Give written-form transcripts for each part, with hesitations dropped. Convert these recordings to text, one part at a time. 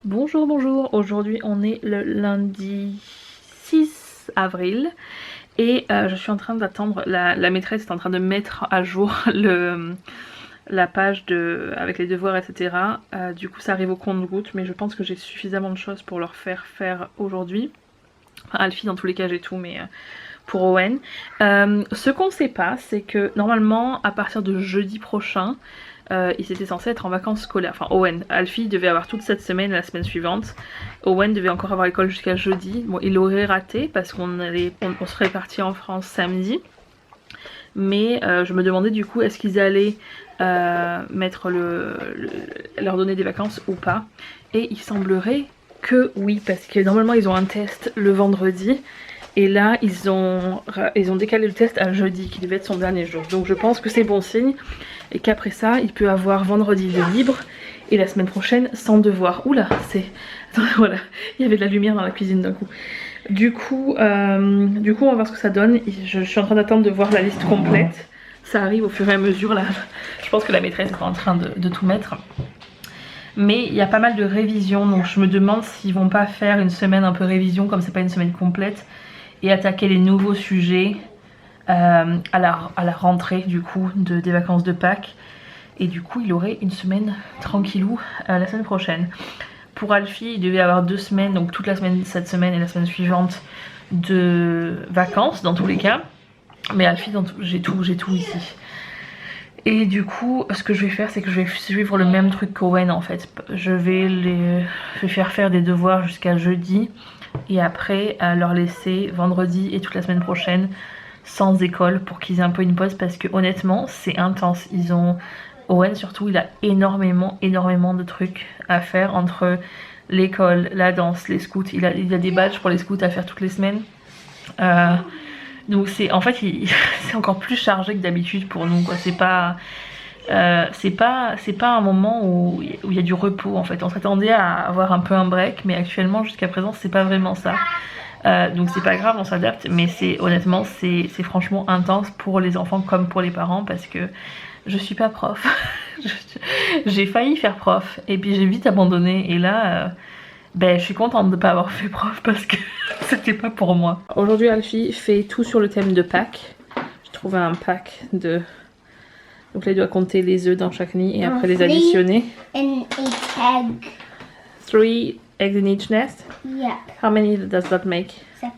Bonjour, bonjour, aujourd'hui on est le lundi 6 avril et je suis en train d'attendre, la maîtresse est en train de mettre à jour la page avec les devoirs etc. Du coup ça arrive au compte-gouttes mais je pense que j'ai suffisamment de choses pour leur faire aujourd'hui. Enfin, Alfie dans tous les cas j'ai tout mais pour Owen. Ce qu'on ne sait pas c'est que normalement à partir de jeudi prochain ils étaient censés être en vacances scolaires. Enfin, Owen. Alfie devait avoir toute cette semaine, la semaine suivante. Owen devait encore avoir l'école jusqu'à jeudi. Bon, il aurait raté parce qu'on serait parti en France samedi. Mais je me demandais du coup, est-ce qu'ils allaient mettre leur donner des vacances ou pas. Et il semblerait que oui, parce que normalement ils ont un test le vendredi. Et là, ils ont décalé le test à jeudi, qui devait être son dernier jour. Donc je pense que c'est bon signe. Et qu'après ça, il peut avoir vendredi de libre. Et la semaine prochaine, sans devoir. Oula, c'est... Attendez, voilà. Il y avait de la lumière dans la cuisine d'un coup. Du coup, on va voir ce que ça donne. Je suis en train d'attendre de voir la liste complète. Ça arrive au fur et à mesure, là. Je pense que la maîtresse est en train de tout mettre. Mais il y a pas mal de révisions. Donc je me demande s'ils vont pas faire une semaine un peu révision, comme c'est pas une semaine complète. Et attaquer les nouveaux sujets à la rentrée du coup des vacances de Pâques. Et du coup il aurait une semaine tranquillou la semaine prochaine. Pour Alfie il devait avoir 2 semaines, donc toute la semaine cette semaine et la semaine suivante de vacances dans tous les cas. Mais Alfie j'ai tout ici. Et du coup ce que je vais faire c'est que je vais suivre le même truc qu'Owen en fait. Je vais faire des devoirs jusqu'à jeudi. Et après leur laisser vendredi et toute la semaine prochaine sans école pour qu'ils aient un peu une pause parce que honnêtement c'est intense. Owen surtout il a énormément de trucs à faire entre l'école, la danse, les scouts. Il a des badges pour les scouts à faire toutes les semaines. Donc c'est en fait c'est encore plus chargé que d'habitude pour nous quoi. C'est pas un moment où il y a du repos en fait. On s'attendait à avoir un peu un break, mais actuellement jusqu'à présent c'est pas vraiment ça. Donc c'est pas grave, on s'adapte, mais honnêtement c'est franchement intense pour les enfants comme pour les parents parce que je suis pas prof. J'ai failli faire prof et puis j'ai vite abandonné et là je suis contente de pas avoir fait prof parce que c'était pas pour moi. Aujourd'hui Alfie fait tout sur le thème de Pâques. J'ai trouvé un pack de... Donc là, il doit compter les œufs dans chaque nid et après les additionner. And each egg. 3 eggs in each nest? Yep. How many does that make? 6.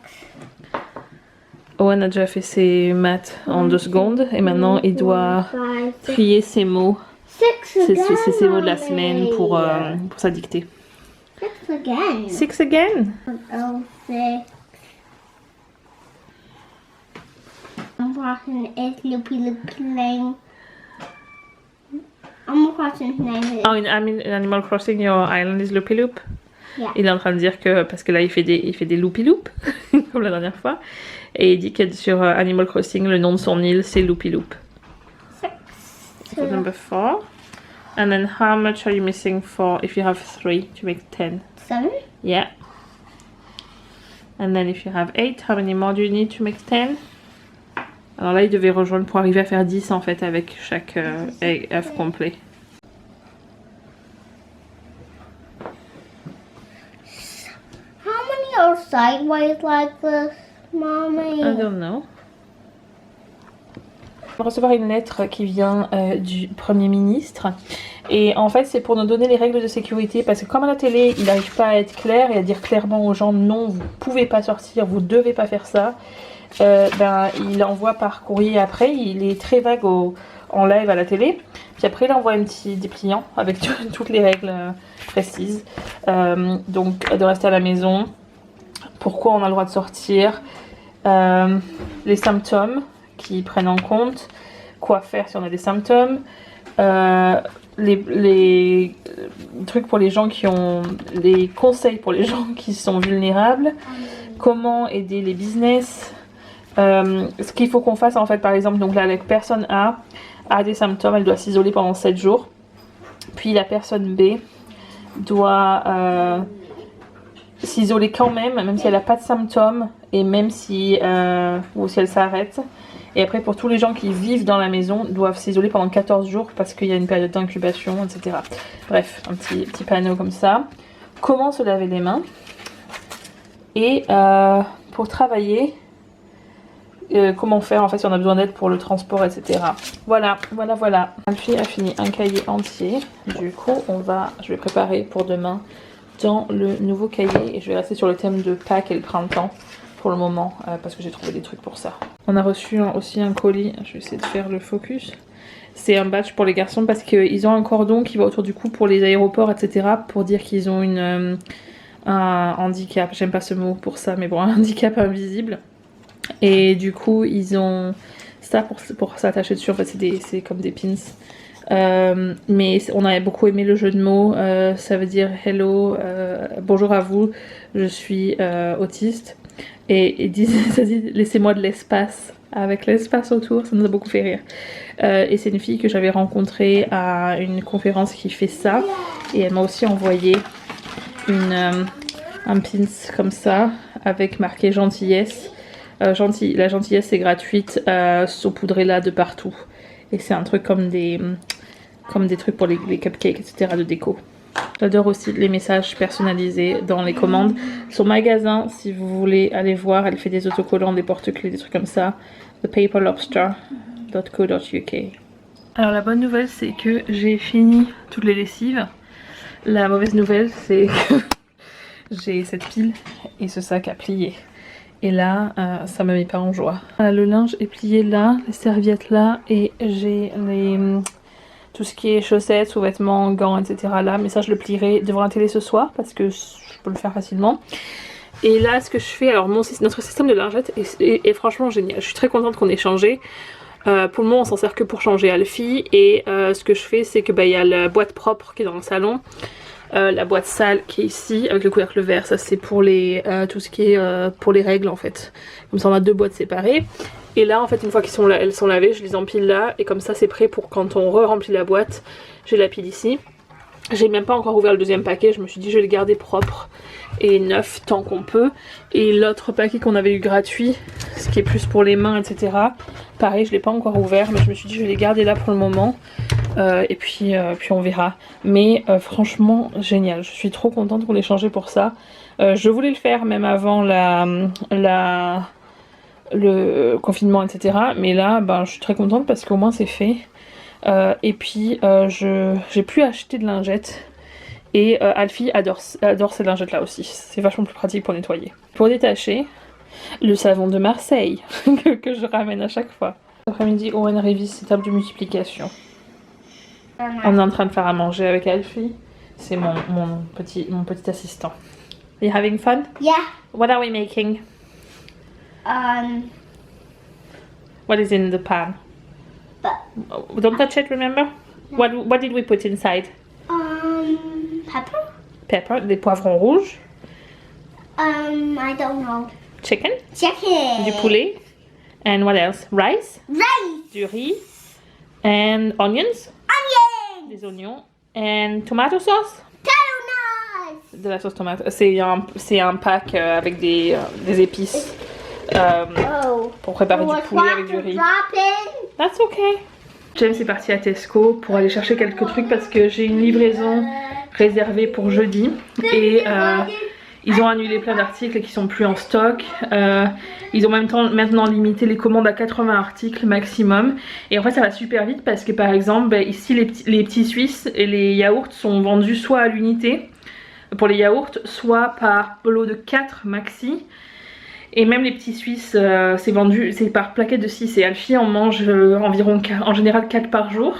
Owen a déjà fait ses maths en 2 secondes et maintenant il doit trier ses mots. C'est ses mots de la semaine pour sa dictée. 6 again. 6 again? Oh, 6. I'm watching it, Loopy Looping. I'm watching it. Oh, in Animal Crossing, your island is Loopy Loop? Yeah. Il est en train de dire que, parce que là il fait des Loopy Loop, comme la dernière fois, et il dit que sur Animal Crossing, le nom de son île c'est Loopy Loop. 6. So number 4. And then how much are you missing for if you have 3 to make 10? 7. Yeah. And then if you have 8, how many more do you need to make 10? Alors là il devait rejoindre pour arriver à faire 10 en fait avec chaque œuf complet. How many are sideways like this, Mommy? I don't know. On va recevoir une lettre qui vient du Premier ministre et en fait c'est pour nous donner les règles de sécurité parce que comme à la télé il n'arrive pas à être clair et à dire clairement aux gens non vous pouvez pas sortir, vous devez pas faire ça, il envoie par courrier après, il est très vague en live à la télé, puis après il envoie un petit dépliant avec toutes les règles précises, donc de rester à la maison, pourquoi on a le droit de sortir, les symptômes qui prennent en compte, quoi faire si on a des symptômes, les trucs pour les gens qui ont, les conseils pour les gens qui sont vulnérables, comment aider les business, ce qu'il faut qu'on fasse en fait par exemple, donc là la personne A a des symptômes, elle doit s'isoler pendant 7 jours, puis la personne B doit s'isoler quand même si elle n'a pas de symptômes et même si, ou si elle s'arrête. Et après pour tous les gens qui vivent dans la maison doivent s'isoler pendant 14 jours parce qu'il y a une période d'incubation etc. Bref, un petit panneau comme ça. comment se laver les mains. Et pour travailler, comment faire en fait si on a besoin d'aide pour le transport, etc. Voilà. Alfie a fini un cahier entier. Du coup, je vais préparer pour demain dans le nouveau cahier. Et je vais rester sur le thème de Pâques et le printemps pour le moment, parce que j'ai trouvé des trucs pour ça. On a reçu aussi un colis. Je vais essayer de faire le focus. C'est un badge pour les garçons parce qu'ils ont un cordon qui va autour du cou pour les aéroports, etc. Pour dire qu'ils ont un handicap. J'aime pas ce mot pour ça, mais bon, un handicap invisible. Et du coup, ils ont ça pour s'attacher dessus. En fait, c'est comme des pins. Mais on a beaucoup aimé le jeu de mots. Ça veut dire hello, bonjour à vous, je suis autiste. Et ça dit laissez-moi de l'espace. Avec l'espace autour, ça nous a beaucoup fait rire. Et c'est une fille que j'avais rencontrée à une conférence qui fait ça. Et elle m'a aussi envoyé un pins comme ça, avec marqué gentillesse. La gentillesse c'est gratuite, saupoudrez là de partout. Et c'est un truc comme des trucs pour les cupcakes, etc. de déco. J'adore aussi les messages personnalisés dans les commandes. Son magasin, si vous voulez aller voir, elle fait des autocollants, des porte-clés, des trucs comme ça. thepaperlobster.co.uk. Alors la bonne nouvelle c'est que j'ai fini toutes les lessives. La mauvaise nouvelle c'est que j'ai cette pile et ce sac à plier. Et là, ça me met pas en joie. Voilà, le linge est plié là, les serviettes là, et j'ai tout ce qui est chaussettes, sous-vêtements, gants, etc. là. Mais ça, je le plierai devant la télé ce soir parce que je peux le faire facilement. Et là, ce que je fais, alors notre système de lingettes est franchement génial. Je suis très contente qu'on ait changé. Pour le moment, on s'en sert que pour changer Alfie. Et ce que je fais, c'est que y a la boîte propre qui est dans le salon. La boîte sale qui est ici avec le couvercle vert, ça c'est pour tout ce qui est pour les règles en fait. Comme ça on a deux boîtes séparées. Et là en fait une fois elles sont lavées, je les empile là et comme ça c'est prêt pour quand on re-remplit la boîte. J'ai la pile ici. J'ai même pas encore ouvert le deuxième paquet, je me suis dit je vais le garder propre et neuf tant qu'on peut. Et l'autre paquet qu'on avait eu gratuit, ce qui est plus pour les mains, etc. Pareil, je l'ai pas encore ouvert, mais je me suis dit je vais les garder là pour le moment. Et puis on verra. Mais franchement génial, je suis trop contente qu'on ait changé pour ça. Je voulais le faire même avant le confinement, etc. Mais là je suis très contente parce qu'au moins c'est fait. Et puis j'ai pu acheter de lingettes. Et Alfie adore ces lingettes là aussi. C'est vachement plus pratique pour nettoyer. Pour détacher, le savon de Marseille que je ramène à chaque fois. Cet après-midi, Owen révise ses tables de multiplication. On est en train de faire à manger avec Alfie. C'est mon petit assistant. Are you having fun? Yeah. What are we making? What is in the pan? Don't touch it, remember? What did we put inside? Pepper? Pepper, des poivrons rouges. I don't know. Chicken. Chicken. Du poulet. And what else? Rice. Rice. Du riz. And onions. Onion. Des oignons. And tomato sauce. Tomato. De la sauce tomate. C'est un pack avec des épices pour préparer du poulet avec du riz. That's okay. James est parti à Tesco pour aller chercher quelques trucs parce que j'ai une livraison réservée pour jeudi et ils ont annulé plein d'articles qui sont plus en stock. Ils ont maintenant limité les commandes à 80 articles maximum et en fait ça va super vite parce que par exemple ici les petits Suisses et les yaourts sont vendus soit à l'unité pour les yaourts, soit par lot de 4 maxi. Et même les petits Suisses, c'est vendu, c'est par plaquette de 6 et Alfie en mange environ en général 4 par jour.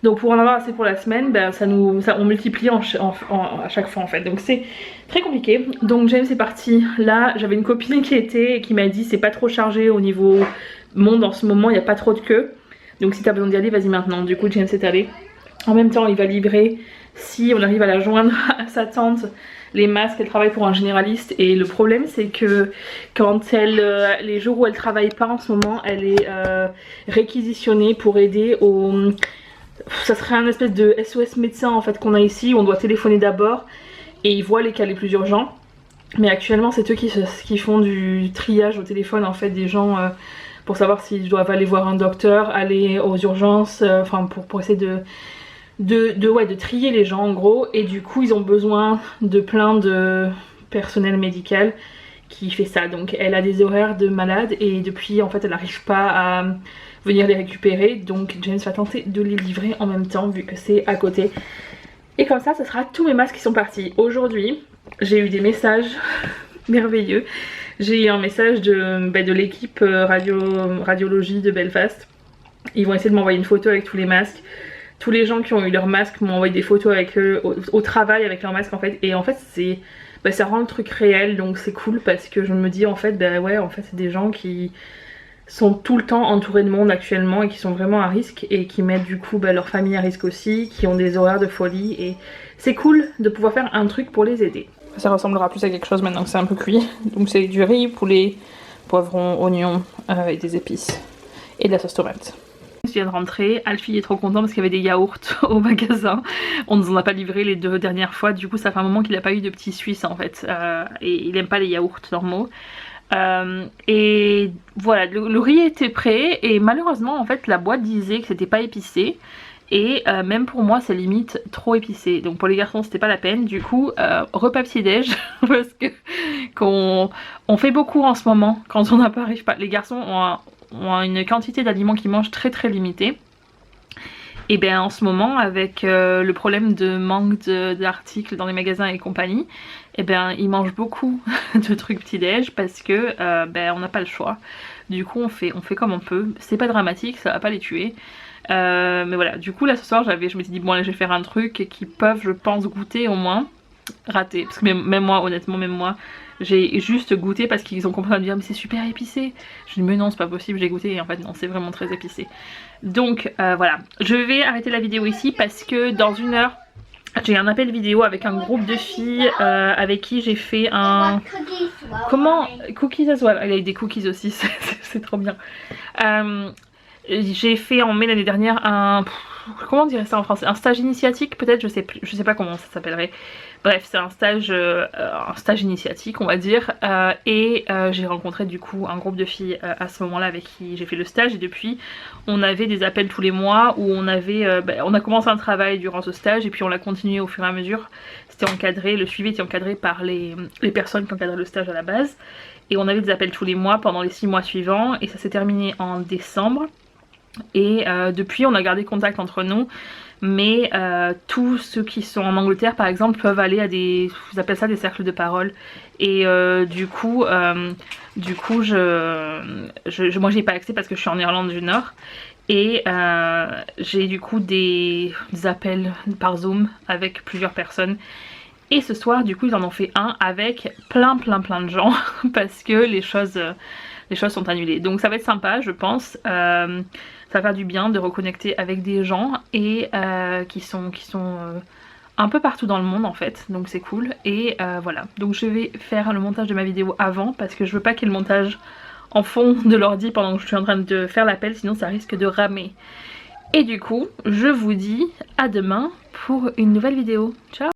Donc pour en avoir assez pour la semaine, on multiplie à chaque fois en fait. Donc c'est très compliqué. Donc James est parti là, j'avais une copine qui m'a dit c'est pas trop chargé au niveau monde en ce moment, il n'y a pas trop de queue. Donc si t'as besoin d'y aller, vas-y maintenant. Du coup James est allé. En même temps il va livrer, si on arrive à la joindre à sa tante, les masques. Elle travaille pour un généraliste et le problème c'est que quand les jours où elle travaille pas en ce moment, elle est réquisitionnée pour aider ça serait un espèce de SOS médecin en fait qu'on a ici, où on doit téléphoner d'abord et ils voient les cas les plus urgents. Mais actuellement c'est eux qui font du triage au téléphone en fait des gens pour savoir s'ils doivent aller voir un docteur, aller aux urgences, enfin pour essayer de trier les gens en gros, et du coup ils ont besoin de plein de personnel médical qui fait ça. Donc elle a des horaires de malade et depuis en fait elle n'arrive pas à venir les récupérer, donc James va tenter de les livrer en même temps vu que c'est à côté. Et comme ça, ce sera tous mes masques qui sont partis. Aujourd'hui, j'ai eu des messages merveilleux. J'ai eu un message de l'équipe radiologie de Belfast. Ils vont essayer de m'envoyer une photo avec tous les masques. Tous les gens qui ont eu leurs masques m'ont envoyé des photos avec eux au travail avec leurs masques en fait. Et en fait, ça rend le truc réel, donc c'est cool parce que je me dis en fait, ouais, en fait, c'est des gens qui sont tout le temps entourés de monde actuellement et qui sont vraiment à risque et qui mettent du coup leur famille à risque aussi, qui ont des horaires de folie, et c'est cool de pouvoir faire un truc pour les aider. Ça ressemblera plus à quelque chose maintenant que c'est un peu cuit. Donc c'est du riz, poulet, poivron, oignon et des épices et de la sauce tomate. Je viens de rentrer, Alfie est trop content parce qu'il y avait des yaourts au magasin. On ne nous en a pas livré les 2 dernières fois, du coup ça fait un moment qu'il n'a pas eu de petits Suisses en fait, et il aime pas les yaourts normaux. Et voilà, le riz était prêt et malheureusement en fait la boîte disait que c'était pas épicé, et même pour moi c'est limite trop épicé, donc pour les garçons c'était pas la peine. Du coup repas petit déj parce que on fait beaucoup en ce moment quand on n'arrive pas. Les garçons ont une quantité d'aliments qu'ils mangent très limitée. Et bien en ce moment avec le problème de manque d'articles dans les magasins et compagnie, et bien ils mangent beaucoup de trucs petit-déj parce que on n'a pas le choix. Du coup on fait comme on peut, c'est pas dramatique, ça va pas les tuer. Mais voilà, du coup là ce soir je me suis dit bon allez, je vais faire un truc qui peuvent je pense goûter au moins. Raté, parce que même moi honnêtement, même moi j'ai juste goûté parce qu'ils ont compris à me dire mais c'est super épicé. Je dis mais non c'est pas possible, j'ai goûté et en fait non, c'est vraiment très épicé. Donc voilà, je vais arrêter la vidéo ici parce que dans 1 heure j'ai un appel vidéo avec un groupe de filles avec qui j'ai fait un... Comment? Cookies as well. Il y a des cookies aussi, c'est trop bien. J'ai fait en mai l'année dernière un... Comment on dirait ça en français? Un stage initiatique peut-être, je sais pas comment ça s'appellerait. Bref, c'est un stage initiatique on va dire, et j'ai rencontré du coup un groupe de filles à ce moment là avec qui j'ai fait le stage, et depuis on avait des appels tous les mois où on a commencé un travail durant ce stage et puis on l'a continué au fur et à mesure. C'était encadré, le suivi était encadré par les personnes qui encadraient le stage à la base, et on avait des appels tous les mois pendant les 6 mois suivants, et ça s'est terminé en décembre. Et depuis on a gardé contact entre nous, mais tous ceux qui sont en Angleterre par exemple peuvent aller à des, je vous appelle ça des cercles de parole, et du coup moi j'ai pas accès parce que je suis en Irlande du Nord, et j'ai du coup des appels par Zoom avec plusieurs personnes. Et ce soir du coup ils en ont fait un avec plein de gens parce que les choses sont annulées. Donc ça va être sympa je pense. Ça va faire du bien de reconnecter avec des gens et qui sont un peu partout dans le monde en fait, donc c'est cool. Et voilà, donc je vais faire le montage de ma vidéo avant parce que je veux pas qu'il y ait le montage en fond de l'ordi pendant que je suis en train de faire l'appel, sinon ça risque de ramer. Et du coup je vous dis à demain pour une nouvelle vidéo. Ciao!